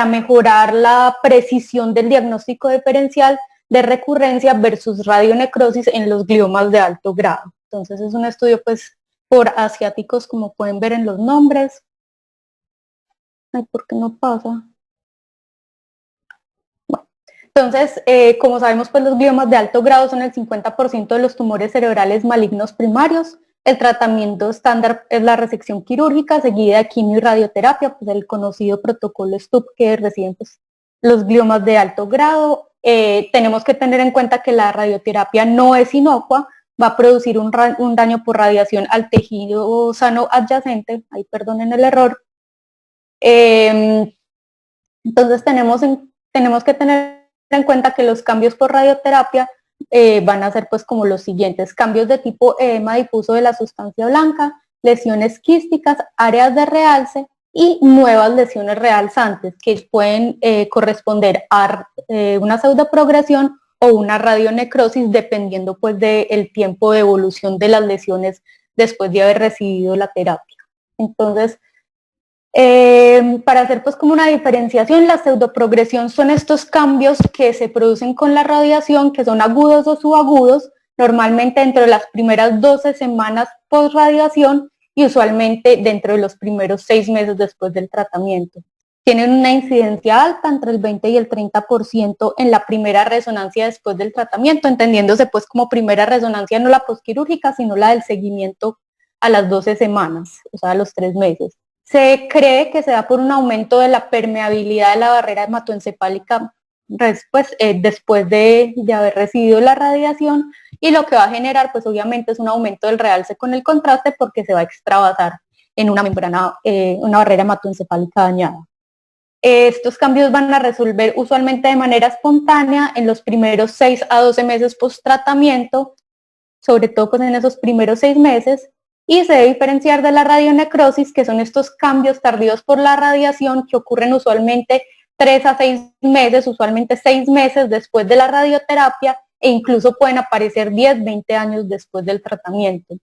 mejorar la precisión del diagnóstico diferencial de recurrencia versus radionecrosis en los gliomas de alto grado. Entonces es un estudio pues por asiáticos, como pueden ver en los nombres. Ay, ¿por qué no pasa? Bueno, entonces, como sabemos, pues los gliomas de alto grado son el 50% de los tumores cerebrales malignos primarios. El tratamiento estándar es la resección quirúrgica seguida de quimio y radioterapia, pues el conocido protocolo STUP que reciben pues, los gliomas de alto grado. Tenemos que tener en cuenta que la radioterapia no es inocua, va a producir un daño por radiación al tejido sano adyacente, ahí perdonen el error. Entonces tenemos que tener en cuenta que los cambios por radioterapia van a ser pues como los siguientes: cambios de tipo edema difuso de la sustancia blanca, lesiones quísticas, áreas de realce y nuevas lesiones realzantes que pueden corresponder a una pseudoprogresión o una radionecrosis dependiendo pues del tiempo de evolución de las lesiones después de haber recibido la terapia. Entonces, para hacer pues como una diferenciación, la pseudoprogresión son estos cambios que se producen con la radiación, que son agudos o subagudos, normalmente dentro de las primeras 12 semanas post radiación y usualmente dentro de los primeros 6 meses después del tratamiento. Tienen una incidencia alta, entre el 20 y el 30% en la primera resonancia después del tratamiento, entendiéndose pues como primera resonancia no la postquirúrgica, sino la del seguimiento a las 12 semanas, o sea, a los 3 meses. Se cree que se da por un aumento de la permeabilidad de la barrera hematoencefálica después de haber recibido la radiación, y lo que va a generar pues obviamente es un aumento del realce con el contraste porque se va a extravasar en una membrana, una barrera hematoencefálica dañada. Estos cambios van a resolver usualmente de manera espontánea en los primeros 6 a 12 meses post tratamiento, sobre todo pues en esos primeros 6 meses, y se debe diferenciar de la radionecrosis, que son estos cambios tardíos por la radiación que ocurren usualmente 3 a 6 meses, usualmente 6 meses después de la radioterapia, e incluso pueden aparecer 10, 20 años después del tratamiento.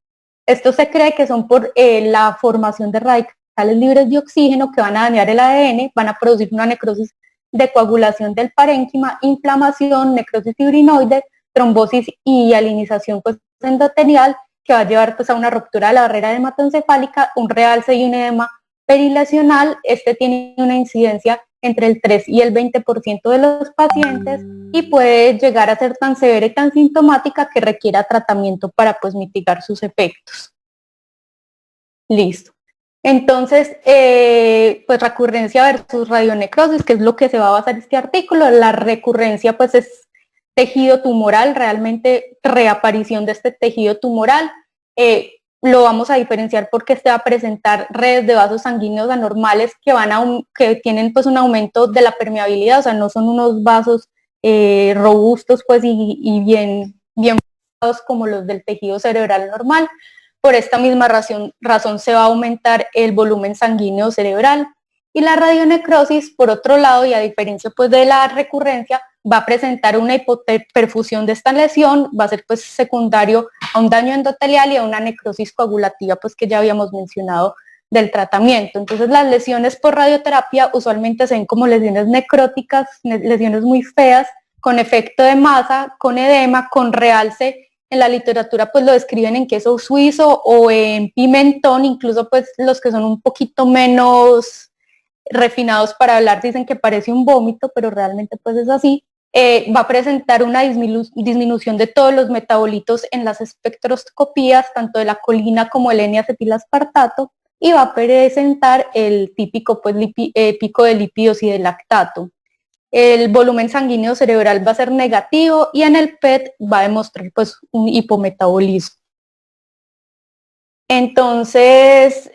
Esto se cree que son por la formación de radicales libres de oxígeno que van a dañar el ADN, van a producir una necrosis de coagulación del parénquima, inflamación, necrosis fibrinoide, trombosis y hialinización pues, endotelial, que va a llevar pues, a una ruptura de la barrera hematoencefálica, un realce y un edema perilesional. Este tiene una incidencia entre el 3 y el 20% de los pacientes y puede llegar a ser tan severa y tan sintomática que requiera tratamiento para pues, mitigar sus efectos. Listo. Entonces, pues recurrencia versus radionecrosis, que es lo que se va a basar este artículo. La recurrencia pues es tejido tumoral, realmente reaparición de este tejido tumoral. Lo vamos a diferenciar porque este va a presentar redes de vasos sanguíneos anormales que tienen pues un aumento de la permeabilidad, o sea, no son unos vasos robustos pues y bien formados como los del tejido cerebral normal. Por esta misma razón se va a aumentar el volumen sanguíneo cerebral. Y la radionecrosis, por otro lado, y a diferencia pues de la recurrencia, va a presentar una hipoperfusión de esta lesión, va a ser pues secundario a un daño endotelial y a una necrosis coagulativa pues que ya habíamos mencionado del tratamiento. Entonces las lesiones por radioterapia usualmente se ven como lesiones necróticas, lesiones muy feas, con efecto de masa, con edema, con realce. En la literatura pues lo describen en queso suizo o en pimentón, incluso pues los que son un poquito menos refinados para hablar dicen que parece un vómito, pero realmente pues es así. Va a presentar una disminución de todos los metabolitos en las espectroscopías, tanto de la colina como el N-acetilaspartato, y va a presentar el típico pues, pico de lípidos y de lactato. El volumen sanguíneo cerebral va a ser negativo y en el PET va a demostrar pues, un hipometabolismo. Entonces,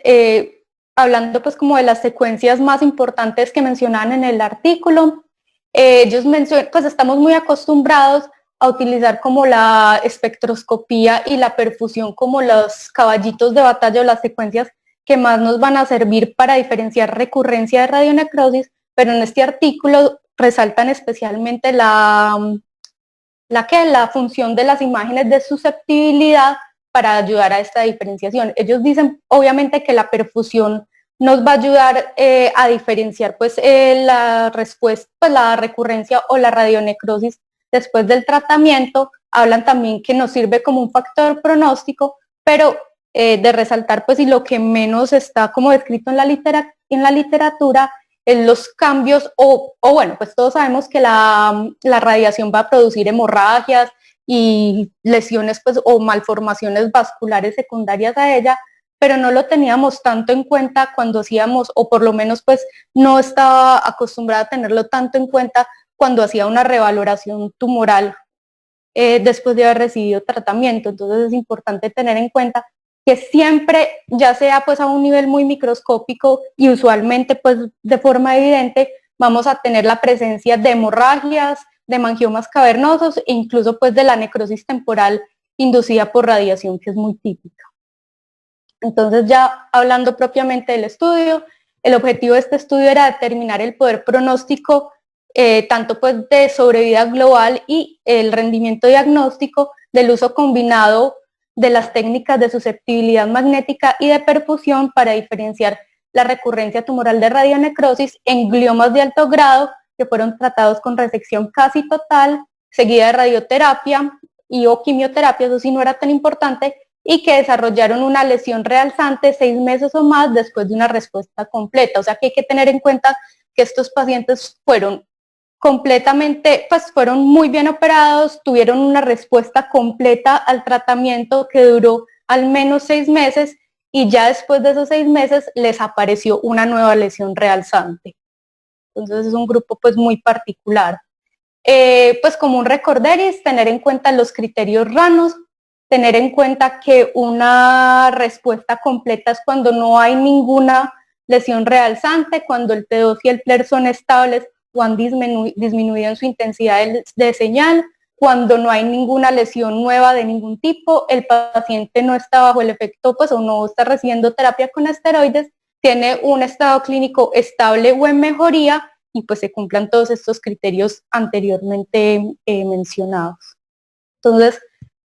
hablando pues como de las secuencias más importantes que mencionaban en el artículo, ellos mencionan, pues estamos muy acostumbrados a utilizar como la espectroscopía y la perfusión como los caballitos de batalla o las secuencias que más nos van a servir para diferenciar recurrencia de radionecrosis, pero en este artículo resaltan especialmente la función de las imágenes de susceptibilidad para ayudar a esta diferenciación. Ellos dicen obviamente que la perfusión nos va a ayudar a diferenciar pues la respuesta, pues la recurrencia o la radionecrosis después del tratamiento. Hablan también que nos sirve como un factor pronóstico, pero de resaltar pues y lo que menos está como descrito en la literatura es los cambios o bueno, pues todos sabemos que la radiación va a producir hemorragias y lesiones pues o malformaciones vasculares secundarias a ella, pero no lo teníamos tanto en cuenta cuando hacíamos, o por lo menos pues no estaba acostumbrada a tenerlo tanto en cuenta cuando hacía una revaloración tumoral después de haber recibido tratamiento. Entonces es importante tener en cuenta que siempre, ya sea pues a un nivel muy microscópico y usualmente pues de forma evidente, vamos a tener la presencia de hemorragias, de mangiomas cavernosos e incluso pues de la necrosis temporal inducida por radiación, que es muy típica. Entonces ya hablando propiamente del estudio, el objetivo de este estudio era determinar el poder pronóstico tanto pues de sobrevida global y el rendimiento diagnóstico del uso combinado de las técnicas de susceptibilidad magnética y de perfusión para diferenciar la recurrencia tumoral de radionecrosis en gliomas de alto grado que fueron tratados con resección casi total, seguida de radioterapia y o quimioterapia, eso sí no era tan importante, y que desarrollaron una lesión realzante 6 meses o más después de una respuesta completa. O sea que hay que tener en cuenta que estos pacientes fueron completamente, pues fueron muy bien operados, tuvieron una respuesta completa al tratamiento que duró al menos 6 meses y ya después de esos 6 meses les apareció una nueva lesión realzante. Entonces es un grupo pues muy particular. Pues como un recorderis, tener en cuenta los criterios RANOS, tener en cuenta que una respuesta completa es cuando no hay ninguna lesión realzante, cuando el T2 y el PLER son estables o han disminuido en su intensidad de señal, cuando no hay ninguna lesión nueva de ningún tipo, el paciente no está bajo el efecto pues, o no está recibiendo terapia con esteroides, tiene un estado clínico estable o en mejoría y pues se cumplan todos estos criterios anteriormente mencionados. Entonces,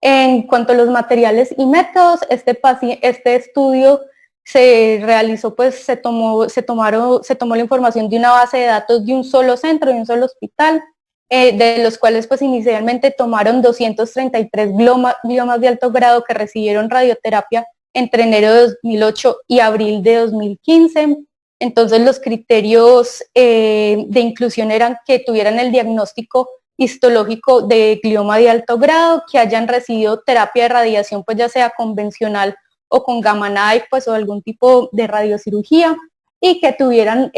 en cuanto a los materiales y métodos, este estudio se realizó, pues se tomó la información de una base de datos de un solo centro, de un solo hospital, de los cuales pues inicialmente tomaron 233 gliomas de alto grado que recibieron radioterapia entre enero de 2008 y abril de 2015. Entonces los criterios de inclusión eran que tuvieran el diagnóstico histológico de glioma de alto grado, que hayan recibido terapia de radiación, pues ya sea convencional o con gamma knife, pues o algún tipo de radiocirugía, y que tuvieran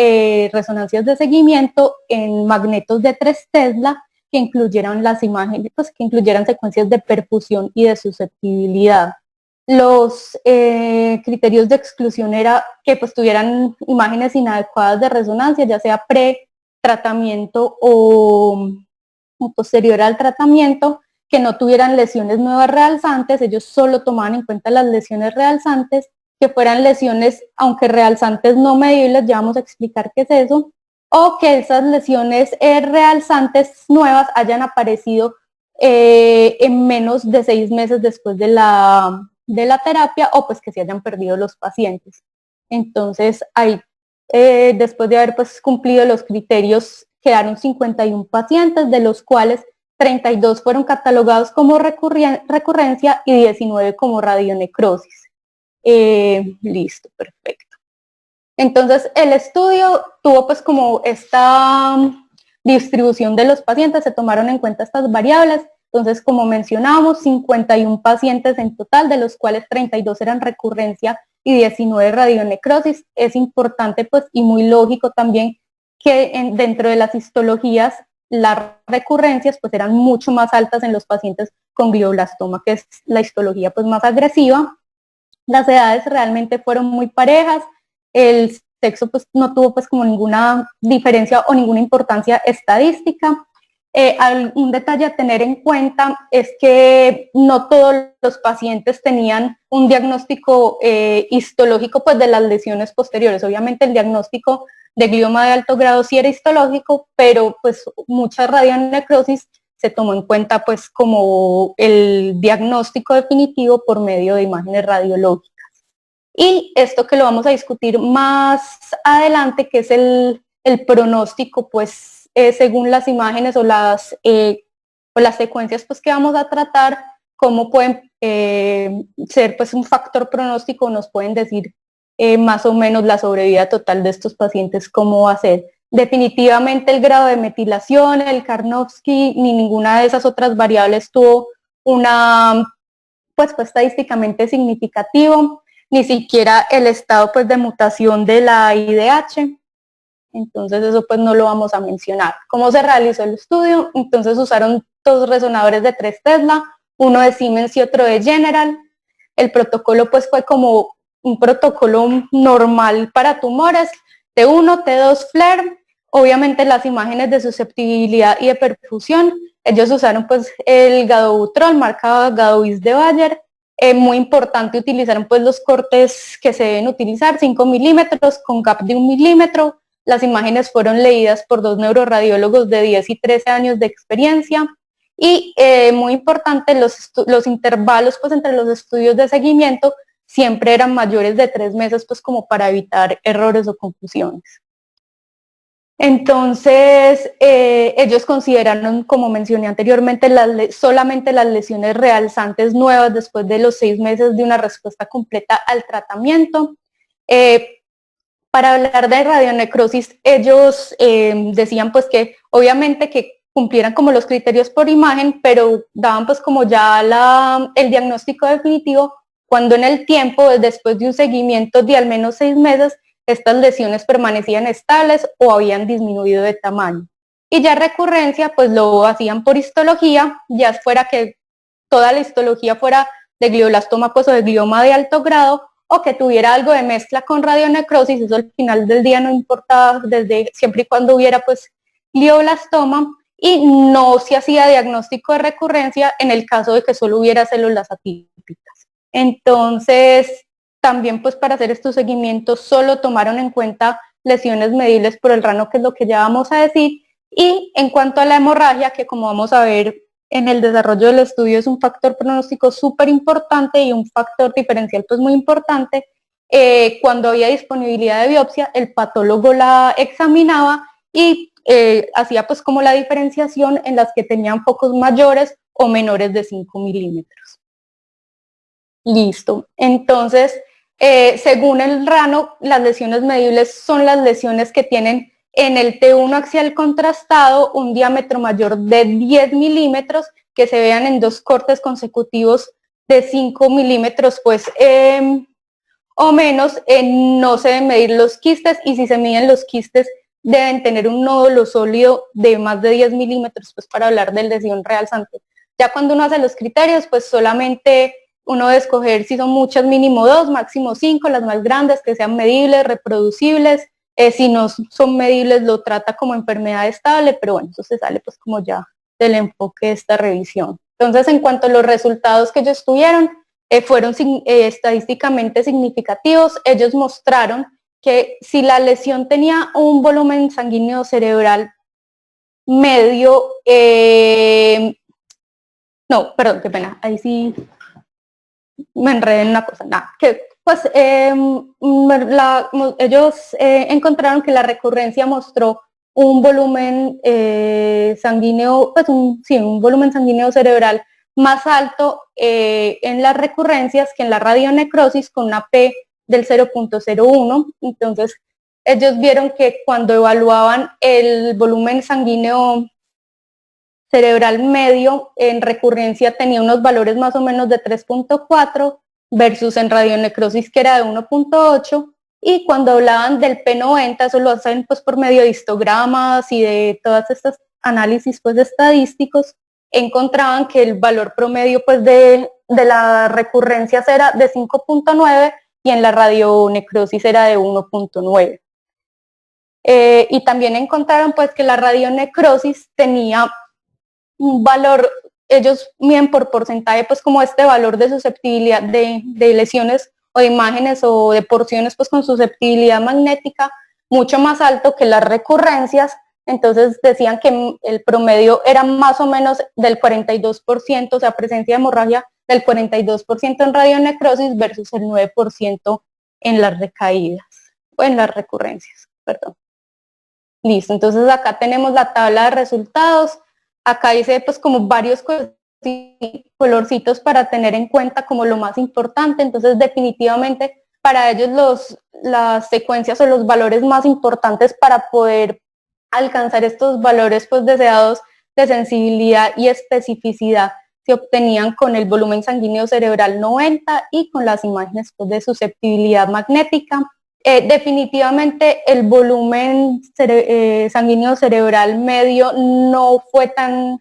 resonancias de seguimiento en magnetos de 3 Tesla, que incluyeran las imágenes, pues que incluyeran secuencias de perfusión y de susceptibilidad. Los criterios de exclusión era que pues tuvieran imágenes inadecuadas de resonancia, ya sea pre-tratamiento o posterior al tratamiento, que no tuvieran lesiones nuevas realzantes, ellos solo tomaban en cuenta las lesiones realzantes, que fueran lesiones, aunque realzantes no medibles, ya vamos a explicar qué es eso, o que esas lesiones realzantes nuevas hayan aparecido en menos de 6 meses después de la terapia o pues que se hayan perdido los pacientes. Entonces, ahí, después de haber pues cumplido los criterios, quedaron 51 pacientes, de los cuales 32 fueron catalogados como recurrencia y 19 como radionecrosis. Listo, perfecto. Entonces, el estudio tuvo pues como esta distribución de los pacientes, se tomaron en cuenta estas variables. Entonces, como mencionábamos, 51 pacientes en total, de los cuales 32 eran recurrencia y 19 radionecrosis. Es importante pues y muy lógico también que dentro de las histologías las recurrencias pues eran mucho más altas en los pacientes con glioblastoma, que es la histología pues más agresiva. Las edades realmente fueron muy parejas, el sexo pues no tuvo pues como ninguna diferencia o ninguna importancia estadística. Un detalle a tener en cuenta es que no todos los pacientes tenían un diagnóstico histológico pues de las lesiones posteriores. Obviamente el diagnóstico de glioma de alto grado sí era histológico, pero pues mucha radionecrosis se tomó en cuenta pues como el diagnóstico definitivo por medio de imágenes radiológicas. Y esto que lo vamos a discutir más adelante, que es el pronóstico, pues según las imágenes o las secuencias pues, que vamos a tratar, cómo pueden ser pues, un factor pronóstico, nos pueden decir más o menos la sobrevida total de estos pacientes, cómo va a ser. Definitivamente el grado de metilación, el Karnofsky, ni ninguna de esas otras variables tuvo una pues fue estadísticamente significativo, ni siquiera el estado pues de mutación de la IDH, entonces eso pues no lo vamos a mencionar. ¿Cómo se realizó el estudio? Entonces usaron dos resonadores de 3 Tesla, uno de Siemens y otro de General. El protocolo pues fue como un protocolo normal para tumores, T1, T2 FLAIR, obviamente las imágenes de susceptibilidad y de perfusión. Ellos usaron pues el gadobutrol, marca Gadovis de Bayer. Muy importante, utilizaron pues los cortes que se deben utilizar, 5 milímetros con gap de 1 milímetro. Las imágenes fueron leídas por 2 neuroradiólogos de 10 y 13 años de experiencia. Y muy importante, los intervalos pues entre los estudios de seguimiento siempre eran mayores de 3 meses pues como para evitar errores o confusiones. Entonces, ellos consideraron, como mencioné anteriormente, solamente las lesiones realzantes nuevas después de los 6 meses de una respuesta completa al tratamiento. Para hablar de radionecrosis, ellos decían pues que obviamente que cumplieran como los criterios por imagen, pero daban pues como ya el diagnóstico definitivo cuando en el tiempo, después de un seguimiento de al menos 6 meses, estas lesiones permanecían estables o habían disminuido de tamaño. Y ya recurrencia, pues lo hacían por histología, ya fuera que toda la histología fuera de glioblastoma pues, o de glioma de alto grado, o que tuviera algo de mezcla con radionecrosis, eso al final del día no importaba, siempre y cuando hubiera pues glioblastoma, y no se hacía diagnóstico de recurrencia en el caso de que solo hubiera células atípicas. Entonces, también pues para hacer estos seguimientos solo tomaron en cuenta lesiones medibles por el rano, que es lo que ya vamos a decir, y en cuanto a la hemorragia, que como vamos a ver en el desarrollo del estudio es un factor pronóstico súper importante y un factor diferencial pues muy importante, cuando había disponibilidad de biopsia, el patólogo la examinaba y hacía pues como la diferenciación en las que tenían focos mayores o menores de 5 milímetros. Listo. Entonces, según el rano, las lesiones medibles son las lesiones que tienen en el T1 axial contrastado un diámetro mayor de 10 milímetros, que se vean en 2 cortes consecutivos de 5 milímetros, pues o menos. No se deben medir los quistes, y si se miden los quistes deben tener un nódulo sólido de más de 10 milímetros, pues para hablar de lesión realzante. Ya cuando uno hace los criterios, pues solamente uno debe escoger si son muchas, mínimo 2, máximo 5, las más grandes, que sean medibles, reproducibles. Si no son medibles, lo trata como enfermedad estable, pero bueno, eso se sale pues como ya del enfoque de esta revisión. Entonces, en cuanto a los resultados que ellos tuvieron, fueron estadísticamente significativos. Ellos mostraron que si la lesión tenía un volumen sanguíneo cerebral medio, no, perdón, qué pena, ahí sí me enredé en una cosa, nada, que pues ellos encontraron que la recurrencia mostró un volumen sanguíneo, pues un volumen sanguíneo cerebral más alto en las recurrencias que en la radionecrosis, con una P del 0.01. Entonces ellos vieron que cuando evaluaban el volumen sanguíneo cerebral medio, en recurrencia tenía unos valores más o menos de 3.4 versus en radionecrosis que era de 1.8, y cuando hablaban del P90, eso lo hacen pues por medio de histogramas y de todas estas análisis pues estadísticos, encontraban que el valor promedio pues de la recurrencia era de 5.9 y en la radionecrosis era de 1.9. Y también encontraron pues que la radionecrosis tenía un valor, ellos miden por porcentaje pues como este valor de susceptibilidad de lesiones o de imágenes o de porciones pues con susceptibilidad magnética mucho más alto que las recurrencias. Entonces decían que el promedio era más o menos del 42%, o sea, presencia de hemorragia del 42% en radionecrosis versus el 9% en las recaídas, o en las recurrencias, perdón. Listo, entonces acá tenemos la tabla de resultados, acá dice pues como varios colorcitos para tener en cuenta como lo más importante, entonces definitivamente para ellos las secuencias o los valores más importantes para poder alcanzar estos valores pues deseados de sensibilidad y especificidad se obtenían con el volumen sanguíneo cerebral 90 y con las imágenes pues, de susceptibilidad magnética. Definitivamente el volumen sanguíneo cerebral medio no fue tan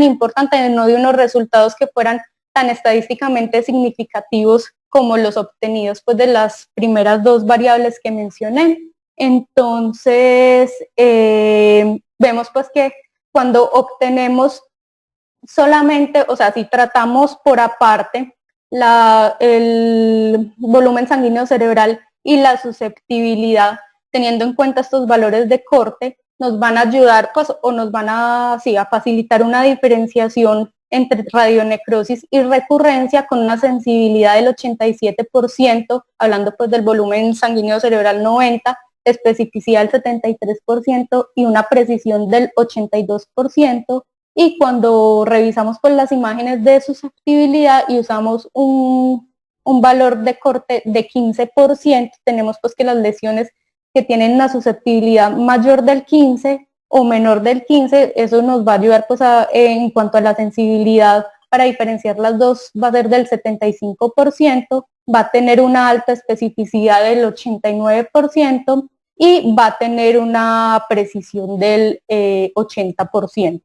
importante, no dio unos resultados que fueran tan estadísticamente significativos como los obtenidos pues, de las primeras dos variables que mencioné. Entonces, vemos pues que cuando obtenemos solamente, o sea, si tratamos por aparte el volumen sanguíneo cerebral y la susceptibilidad, teniendo en cuenta estos valores de corte, nos van a ayudar pues, o nos van a facilitar una diferenciación entre radionecrosis y recurrencia con una sensibilidad del 87%, hablando pues del volumen sanguíneo cerebral 90%, especificidad del 73% y una precisión del 82%. Y cuando revisamos pues, las imágenes de susceptibilidad y usamos un valor de corte de 15%, tenemos pues que las lesiones que tienen una susceptibilidad mayor del 15 o menor del 15, eso nos va a ayudar pues en cuanto a la sensibilidad para diferenciar las dos, va a ser del 75%, va a tener una alta especificidad del 89% y va a tener una precisión del 80%.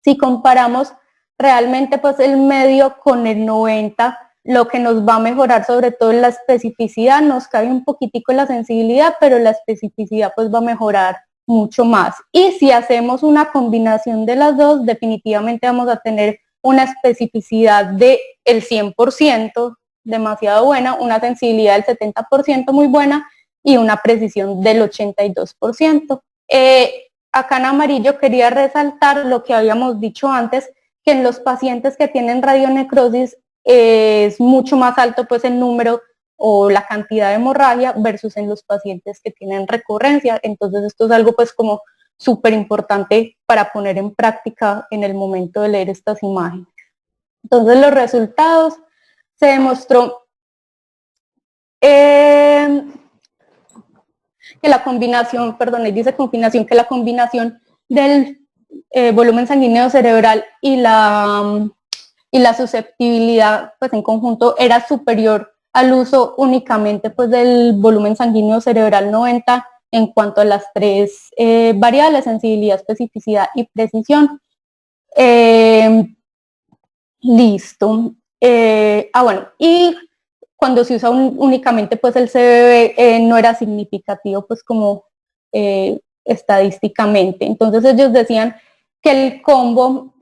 Si comparamos realmente pues el medio con el 90, lo que nos va a mejorar sobre todo es la especificidad, nos cae un poquitico la sensibilidad, pero la especificidad pues va a mejorar mucho más. Y si hacemos una combinación de las dos, definitivamente vamos a tener una especificidad del 100%, demasiado buena, una sensibilidad del 70% muy buena y una precisión del 82%. Acá en amarillo quería resaltar lo que habíamos dicho antes, que en los pacientes que tienen radionecrosis es mucho más alto pues el número o la cantidad de hemorragia versus en los pacientes que tienen recurrencia. Entonces esto es algo pues como súper importante para poner en práctica en el momento de leer estas imágenes. Entonces los resultados se demostró que la combinación, dice combinación, que la combinación del volumen sanguíneo cerebral y la susceptibilidad pues en conjunto era superior al uso únicamente pues del volumen sanguíneo cerebral 90 en cuanto a las tres variables, sensibilidad, especificidad y precisión. Listo. Bueno, y cuando se usa únicamente pues el CBB no era significativo pues como estadísticamente. Entonces ellos decían que el combo,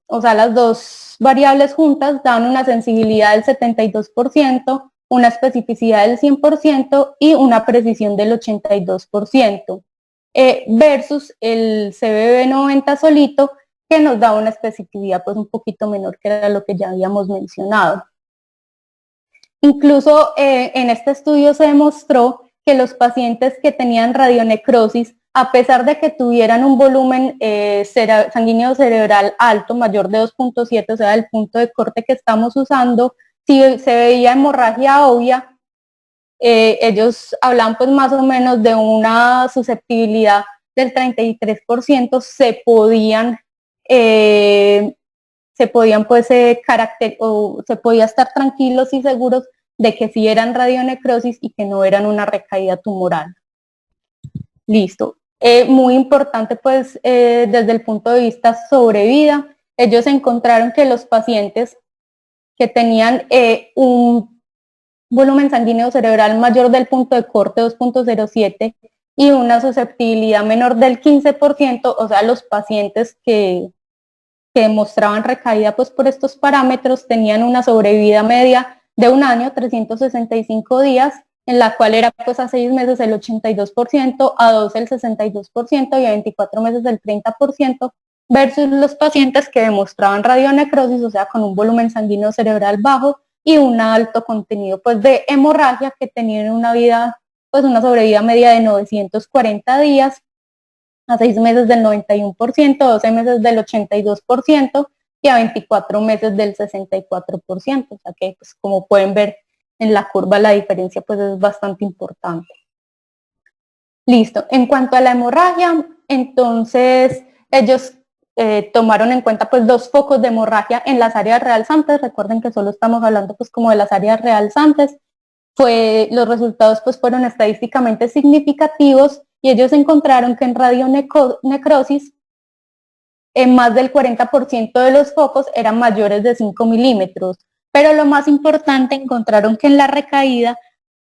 o sea, las dos variables juntas dan una sensibilidad del 72%, una especificidad del 100% y una precisión del 82%, versus el CBB 90 solito, que nos da una especificidad pues un poquito menor, que era lo que ya habíamos mencionado. Incluso en este estudio se demostró que los pacientes que tenían radionecrosis, a pesar de que tuvieran un volumen sanguíneo cerebral alto, mayor de 2.7, o sea, el punto de corte que estamos usando, si se veía hemorragia obvia, ellos hablan pues más o menos de una susceptibilidad del 33%, se podían pues se podía estar tranquilos y seguros de que sí eran radionecrosis y que no eran una recaída tumoral. Listo. Muy importante pues desde el punto de vista sobrevida, ellos encontraron que los pacientes que tenían un volumen sanguíneo cerebral mayor del punto de corte 2.07 y una susceptibilidad menor del 15%, o sea, los pacientes que demostraban recaída pues por estos parámetros tenían una sobrevida media de 1 año, 365 días, en la cual era pues a 6 meses el 82%, a 12 el 62% y a 24 meses el 30%, versus los pacientes que demostraban radionecrosis, o sea, con un volumen sanguíneo cerebral bajo, y un alto contenido pues de hemorragia, que tenían una vida, pues una sobrevida media de 940 días, a 6 meses del 91%, 12 meses del 82% y a 24 meses del 64%. O sea que, pues, como pueden ver en la curva, la diferencia pues es bastante importante. Listo. En cuanto a la hemorragia, entonces ellos tomaron en cuenta pues 2 focos de hemorragia en las áreas realzantes. Recuerden que solo estamos hablando pues como de las áreas realzantes. Los resultados pues fueron estadísticamente significativos y ellos encontraron que en radionecrosis en más del 40% de los focos eran mayores de 5 milímetros, pero lo más importante, encontraron que en la recaída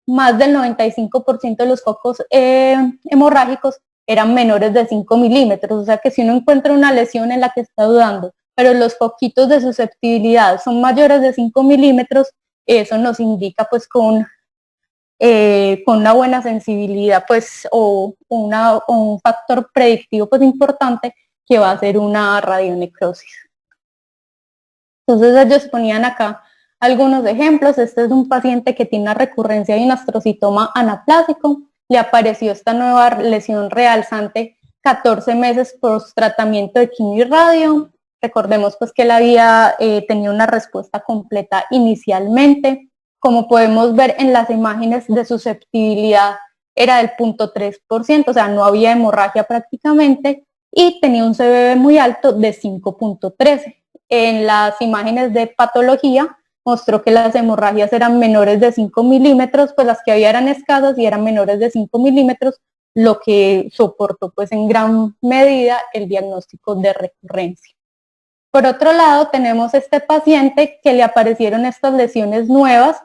más del 95% de los focos hemorrágicos eran menores de 5 milímetros, o sea que si uno encuentra una lesión en la que está dudando, pero los foquitos de susceptibilidad son mayores de 5 milímetros, eso nos indica pues con una buena sensibilidad pues o un factor predictivo pues importante, que va a ser una radionecrosis. Entonces ellos ponían acá algunos ejemplos. Este es un paciente que tiene una recurrencia de un astrocitoma anaplásico, le apareció esta nueva lesión realzante 14 meses post tratamiento de quimio y radio. Recordemos pues que él había tenido una respuesta completa inicialmente. Como podemos ver en las imágenes, de susceptibilidad era del 0.3%, o sea, no había hemorragia prácticamente, y tenía un CBB muy alto de 5.13. En las imágenes de patología mostró que las hemorragias eran menores de 5 milímetros, pues las que había eran escasas y eran menores de 5 milímetros, lo que soportó pues en gran medida el diagnóstico de recurrencia. Por otro lado, tenemos este paciente que le aparecieron estas lesiones nuevas,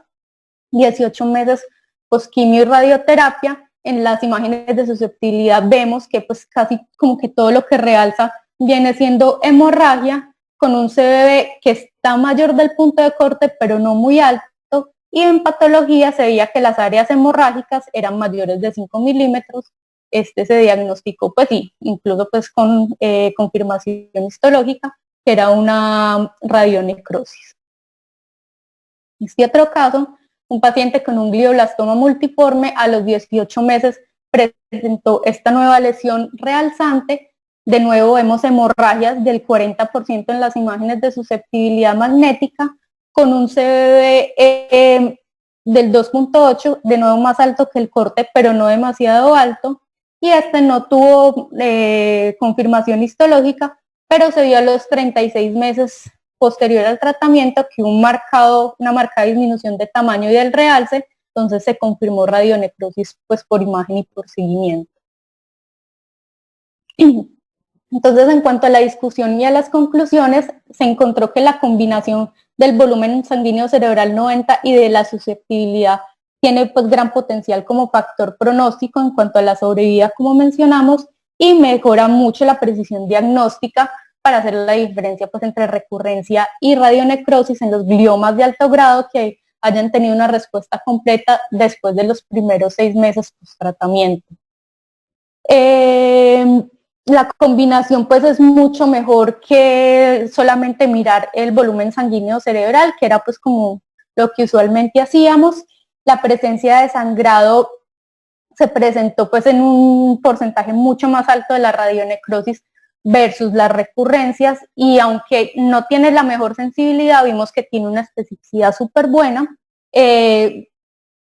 18 meses post-quimio y radioterapia. En las imágenes de susceptibilidad vemos que pues casi como que todo lo que realza viene siendo hemorragia, con un CBB que está mayor del punto de corte, pero no muy alto, y en patología se veía que las áreas hemorrágicas eran mayores de 5 milímetros. Este se diagnosticó, pues sí, incluso pues con confirmación histológica, que era una radionecrosis. Este otro caso, un paciente con un glioblastoma multiforme a los 18 meses presentó esta nueva lesión realzante. De nuevo vemos hemorragias del 40% en las imágenes de susceptibilidad magnética, con un CBB del 2.8, de nuevo más alto que el corte, pero no demasiado alto, y este no tuvo confirmación histológica, pero se vio a los 36 meses posterior al tratamiento que una marcada disminución de tamaño y del realce. Entonces se confirmó radionecrosis pues por imagen y por seguimiento. Entonces, en cuanto a la discusión y a las conclusiones, se encontró que la combinación del volumen sanguíneo cerebral 90 y de la susceptibilidad tiene pues gran potencial como factor pronóstico en cuanto a la sobrevida, como mencionamos, y mejora mucho la precisión diagnóstica para hacer la diferencia pues entre recurrencia y radionecrosis en los gliomas de alto grado que hayan tenido una respuesta completa después de los primeros 6 meses post tratamiento. La combinación pues es mucho mejor que solamente mirar el volumen sanguíneo cerebral, que era pues como lo que usualmente hacíamos. La presencia de sangrado se presentó pues en un porcentaje mucho más alto de la radionecrosis versus las recurrencias, y aunque no tiene la mejor sensibilidad, vimos que tiene una especificidad súper buena.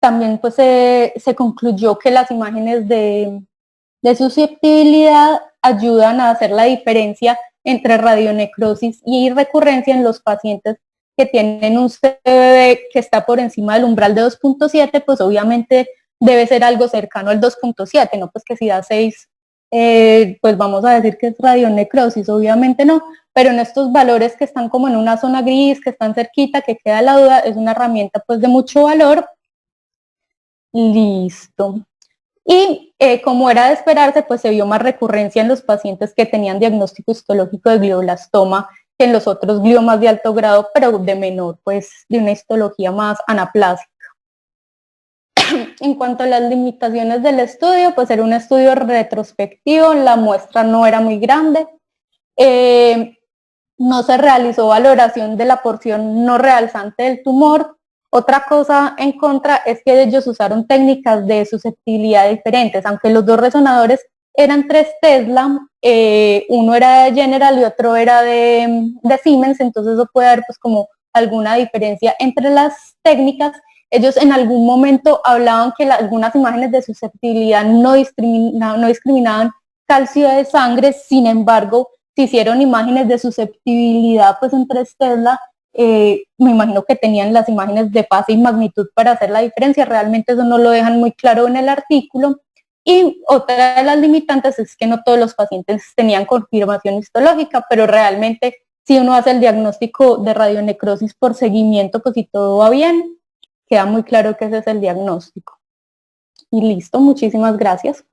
También pues se concluyó que las imágenes de susceptibilidad ayudan a hacer la diferencia entre radionecrosis y recurrencia en los pacientes que tienen un CBB que está por encima del umbral de 2.7, pues obviamente debe ser algo cercano al 2.7, no pues que si da 6, pues vamos a decir que es radionecrosis, obviamente no, pero en estos valores que están como en una zona gris, que están cerquita, que queda la duda, es una herramienta pues de mucho valor. Listo. Y como era de esperarse, pues se vio más recurrencia en los pacientes que tenían diagnóstico histológico de glioblastoma que en los otros gliomas de alto grado, pero de menor, pues de una histología más anaplásica. En cuanto a las limitaciones del estudio, pues era un estudio retrospectivo, la muestra no era muy grande, no se realizó valoración de la porción no realzante del tumor, Otra cosa en contra es que ellos usaron técnicas de susceptibilidad diferentes, aunque los dos resonadores eran 3 Tesla, uno era de General y otro era de Siemens, entonces eso puede haber pues como alguna diferencia entre las técnicas. Ellos en algún momento hablaban que algunas imágenes de susceptibilidad no discriminaban calcio de sangre, sin embargo, se hicieron imágenes de susceptibilidad pues en 3 Tesla, me imagino que tenían las imágenes de fase y magnitud para hacer la diferencia, realmente eso no lo dejan muy claro en el artículo. Y otra de las limitantes es que no todos los pacientes tenían confirmación histológica, pero realmente si uno hace el diagnóstico de radionecrosis por seguimiento, pues si todo va bien, queda muy claro que ese es el diagnóstico. Y listo, muchísimas gracias.